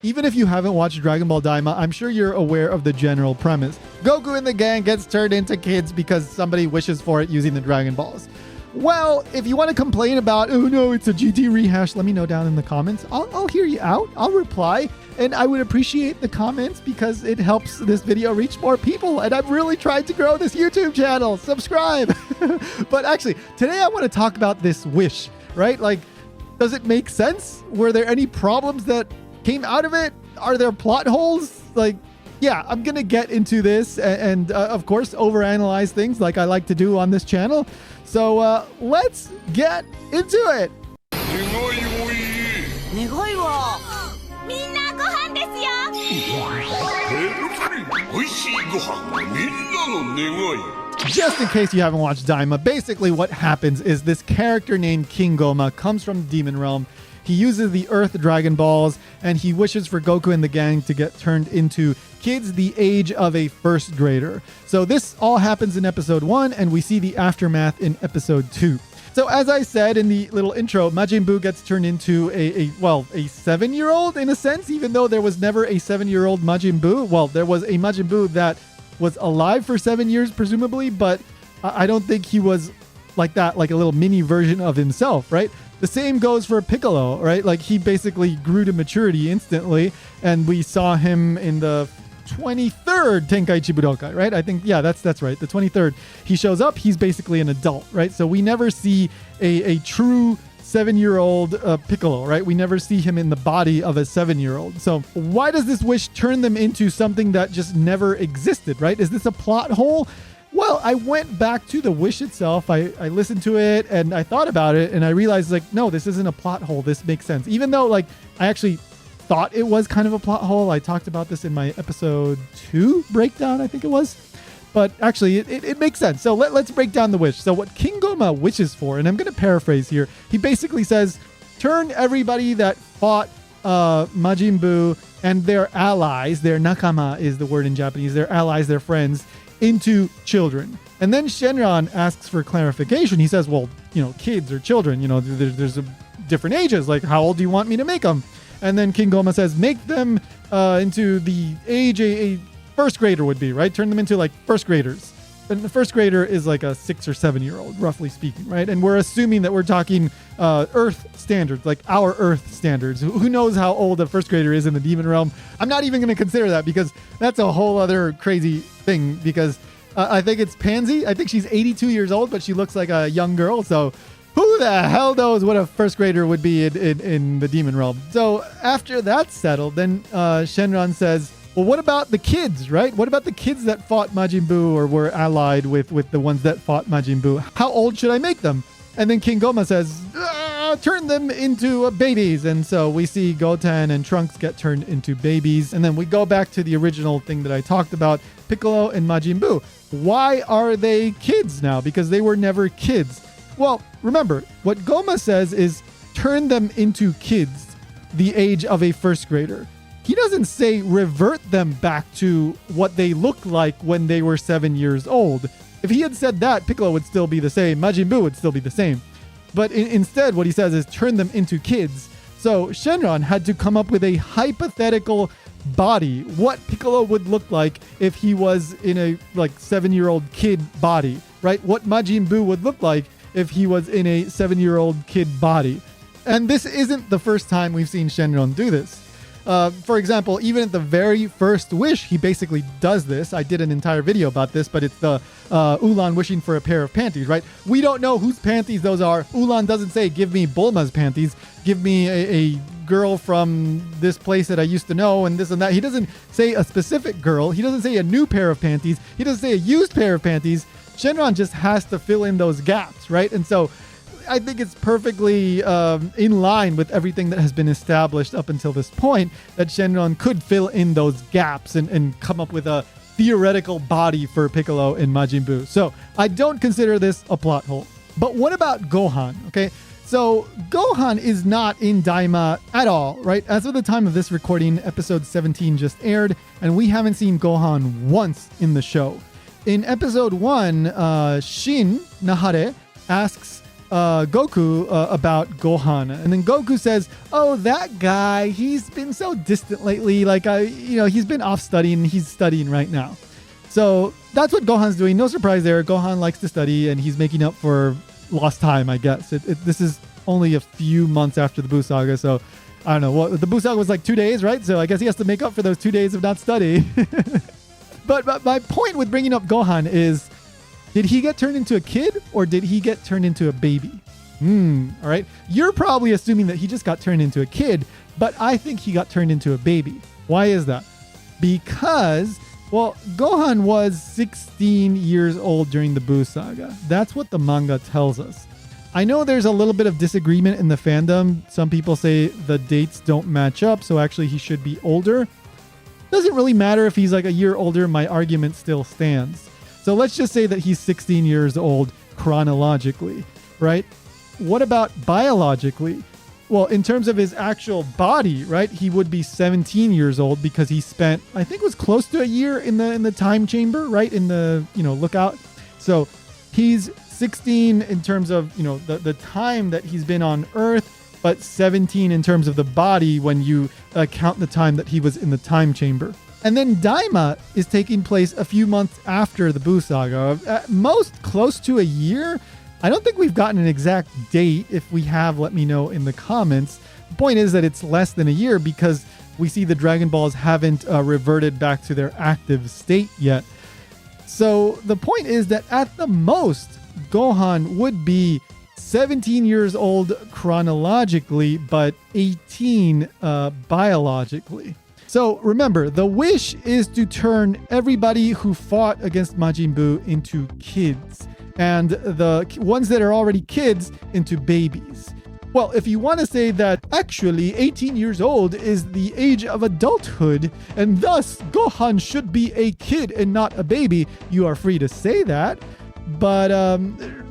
Even if you haven't watched Dragon Ball DAIMA, I'm sure you're aware of the general premise. Goku and the gang gets turned into kids because somebody wishes for it using the Dragon Balls. Well, if you want to complain about, oh no, it's a GT rehash, let me know down in the comments. I'll hear you out. I'll reply. And I would appreciate the comments because it helps this video reach more people. And I've really tried to grow this YouTube channel. Subscribe. But actually, today I want to talk about this wish, right? Like, does it make sense? Were there any problems that came out of it? Are there plot holes? Like, yeah, I'm going to get into this and of course, overanalyze things like I like to do on this channel. So let's get into it. Just in case you haven't watched DAIMA, basically what happens is this character named King Gomah comes from the Demon Realm. He uses the Earth Dragon Balls, and he wishes for Goku and the gang to get turned into kids the age of a first grader. So this all happens in episode 1, and we see the aftermath in episode 2. So as I said in the little intro, Majin Buu gets turned into a 7-year-old in a sense, even though there was never a 7-year-old Majin Buu. Well, there was a Majin Buu that was alive for 7 years, presumably, but I don't think he was like that, like a little mini version of himself, right? The same goes for Piccolo, right? Like he basically grew to maturity instantly, and we saw him in the 23rd Tenkaichi Budokai, right? I think, yeah, that's right. The 23rd, he shows up, he's basically an adult, right? So we never see a true 7-year-old Piccolo, right? We never see him in the body of a 7-year-old. So why does this wish turn them into something that just never existed, right? Is this a plot hole? Well, I went back to the wish itself. I listened to it and I thought about it and I realized like, no, this isn't a plot hole. This makes sense. Even though like I actually thought it was kind of a plot hole. I talked about this in my episode 2 breakdown, I think it was. But actually, it makes sense. So let's break down the wish. So what King Gomah wishes for, and I'm going to paraphrase here, he basically says, turn everybody that fought Majin Buu and their allies, their nakama is the word in Japanese, their allies, their friends, into children. And then Shenron asks for clarification. He says, well, you know, kids or children, you know, there's different ages. Like, how old do you want me to make them? And then King Gomah says, make them into the age a first grader would be, right? Turn them into like first graders. And the first grader is like a 6 or 7-year-old, roughly speaking, right? And we're assuming that we're talking Earth standards, like our Earth standards. Who knows how old a first grader is in the Demon Realm? I'm not even going to consider that because that's a whole other crazy thing because I think it's Pansy. I think she's 82 years old, but she looks like a young girl. So who the hell knows what a first grader would be in the Demon Realm? So after that's settled, then Shenron says, well, what about the kids, right? What about the kids that fought Majin Buu or were allied with the ones that fought Majin Buu? How old should I make them? And then King Gomah says, turn them into babies. And so we see Goten and Trunks get turned into babies. And then we go back to the original thing that I talked about, Piccolo and Majin Buu. Why are they kids now? Because they were never kids. Well, remember, what Gomah says is turn them into kids, the age of a first grader. He doesn't say revert them back to what they looked like when they were 7 years old. If he had said that, Piccolo would still be the same. Majin Buu would still be the same. But instead, what he says is turn them into kids. So Shenron had to come up with a hypothetical body, what Piccolo would look like if he was in a like 7-year-old kid body, right? What Majin Buu would look like if he was in a 7-year-old kid body. And this isn't the first time we've seen Shenron do this. For example, even at the very first wish, he basically does this. I did an entire video about this, but it's the Ulan wishing for a pair of panties, right? We don't know whose panties those are. Ulan doesn't say, give me Bulma's panties. Give me a girl from this place that I used to know and this and that. He doesn't say a specific girl. He doesn't say a new pair of panties. He doesn't say a used pair of panties. Shenron just has to fill in those gaps, right? And so I think it's perfectly in line with everything that has been established up until this point that Shenron could fill in those gaps and come up with a theoretical body for Piccolo and Majin Buu. So I don't consider this a plot hole. But what about Gohan? Okay, so Gohan is not in Daima at all, right? As of the time of this recording, episode 17 just aired, and we haven't seen Gohan once in the show. In episode 1, Shin Nahare asks Goku about Gohan. And then Goku says, oh, that guy, he's been so distant lately. Like, he's been off studying. He's studying right now. So that's what Gohan's doing. No surprise there. Gohan likes to study and he's making up for lost time, I guess. This is only a few months after the Buu Saga. So I don't know. The Buu Saga was like 2 days, right? So I guess he has to make up for those 2 days of not studying. But my point with bringing up Gohan is, did he get turned into a kid or did he get turned into a baby? All right. You're probably assuming that he just got turned into a kid, but I think he got turned into a baby. Why is that? Because, well, Gohan was 16 years old during the Buu Saga. That's what the manga tells us. I know there's a little bit of disagreement in the fandom. Some people say the dates don't match up, so actually he should be older. Doesn't really matter if he's like a year older. My argument still stands. So let's just say that he's 16 years old chronologically, right? What about biologically? Well, in terms of his actual body, right? He would be 17 years old because he spent, I think it was close to a year in the time chamber, right? In the, lookout. So he's 16 in terms of, the time that he's been on Earth, but 17 in terms of the body when you count the time that he was in the time chamber. And then Daima is taking place a few months after the Buu Saga, at most close to a year. I don't think we've gotten an exact date. If we have, let me know in the comments. The point is that it's less than a year because we see the Dragon Balls haven't reverted back to their active state yet. So the point is that at the most, Gohan would be 17 years old chronologically, but 18 biologically. So remember, the wish is to turn everybody who fought against Majin Buu into kids, and the ones that are already kids into babies. Well, if you want to say that actually 18 years old is the age of adulthood, and thus Gohan should be a kid and not a baby, you are free to say that. But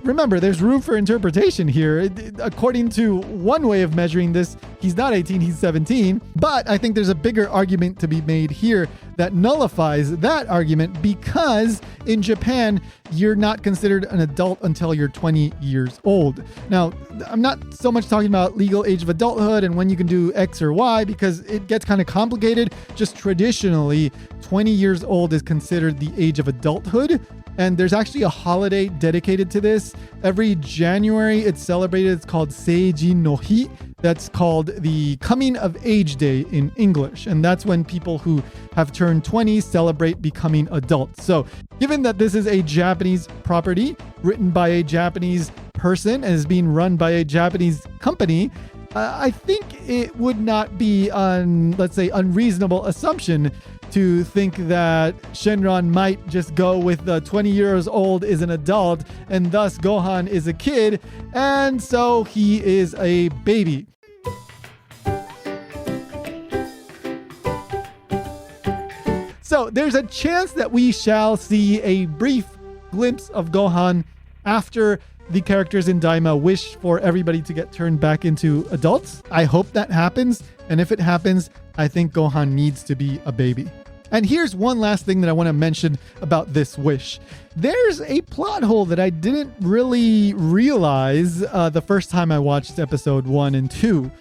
remember, there's room for interpretation here. According to one way of measuring this, he's not 18, he's 17. But I think there's a bigger argument to be made here that nullifies that argument, because in Japan, you're not considered an adult until you're 20 years old. Now, I'm not so much talking about legal age of adulthood and when you can do X or Y, because it gets kind of complicated. Just traditionally, 20 years old is considered the age of adulthood. And there's actually a holiday dedicated to this. Every January, it's celebrated. It's called Seijin no Hi. That's called the Coming of Age Day in English. And that's when people who have turned 20 celebrate becoming adults. So given that this is a Japanese property written by a Japanese person and is being run by a Japanese company, I think it would not be let's say, unreasonable assumption to think that Shenron might just go with 20 years old is an adult, and thus Gohan is a kid, and so he is a baby. So there's a chance that we shall see a brief glimpse of Gohan after the characters in Daima wish for everybody to get turned back into adults. I hope that happens. And if it happens, I think Gohan needs to be a baby. And here's one last thing that I want to mention about this wish. There's a plot hole that I didn't really realize the first time I watched episode 1 and 2.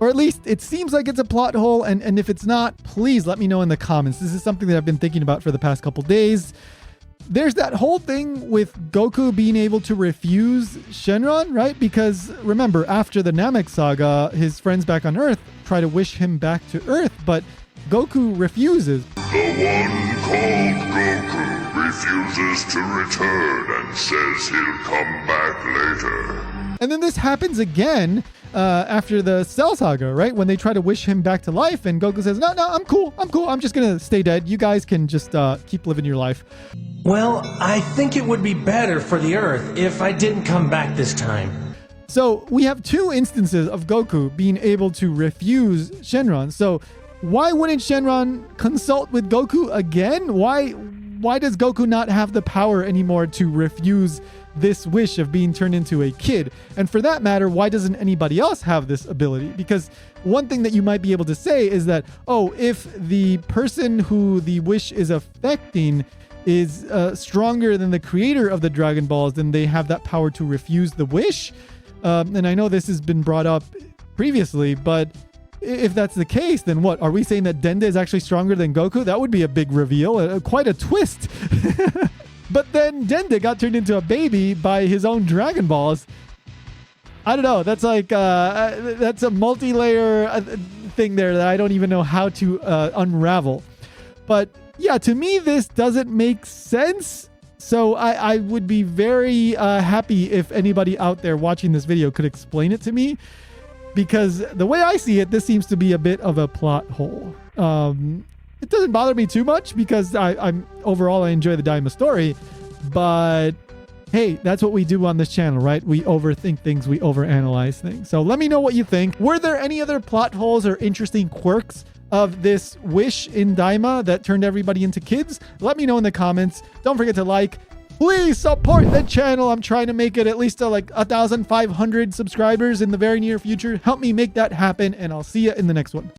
Or at least it seems like it's a plot hole. And if it's not, please let me know in the comments. This is something that I've been thinking about for the past couple days. There's that whole thing with Goku being able to refuse Shenron, right? Because remember, after the Namek Saga, his friends back on Earth try to wish him back to Earth, but Goku refuses. The one called Goku refuses to return and says he'll come back later. And then this happens again after the Cell Saga, right? When they try to wish him back to life, and Goku says, no, I'm cool. I'm just going to stay dead. You guys can just keep living your life. Well, I think it would be better for the Earth if I didn't come back this time. So we have two instances of Goku being able to refuse Shenron. So why wouldn't Shenron consult with Goku again? Why does Goku not have the power anymore to refuse this wish of being turned into a kid? And for that matter, why doesn't anybody else have this ability? Because one thing that you might be able to say is that, if the person who the wish is affecting is stronger than the creator of the Dragon Balls, then they have that power to refuse the wish. And I know this has been brought up previously, but if that's the case, then what? Are we saying that Dende is actually stronger than Goku? That would be a big reveal, quite a twist. But then Dende got turned into a baby by his own Dragon Balls. I don't know. That's like, that's a multi-layer thing there that I don't even know how to unravel. But yeah, to me, this doesn't make sense. So I would be very happy if anybody out there watching this video could explain it to me. Because the way I see it, this seems to be a bit of a plot hole. It doesn't bother me too much because I'm overall I enjoy the Daima story, but hey, that's what we do on this channel, right? We overthink things, we overanalyze things. So let me know what you think. Were there any other plot holes or interesting quirks of this wish in Daima that turned everybody into kids? Let me know in the comments. Don't forget to like. Please support the channel. I'm trying to make it at least like 1,500 subscribers in the very near future. Help me make that happen, and I'll see you in the next one.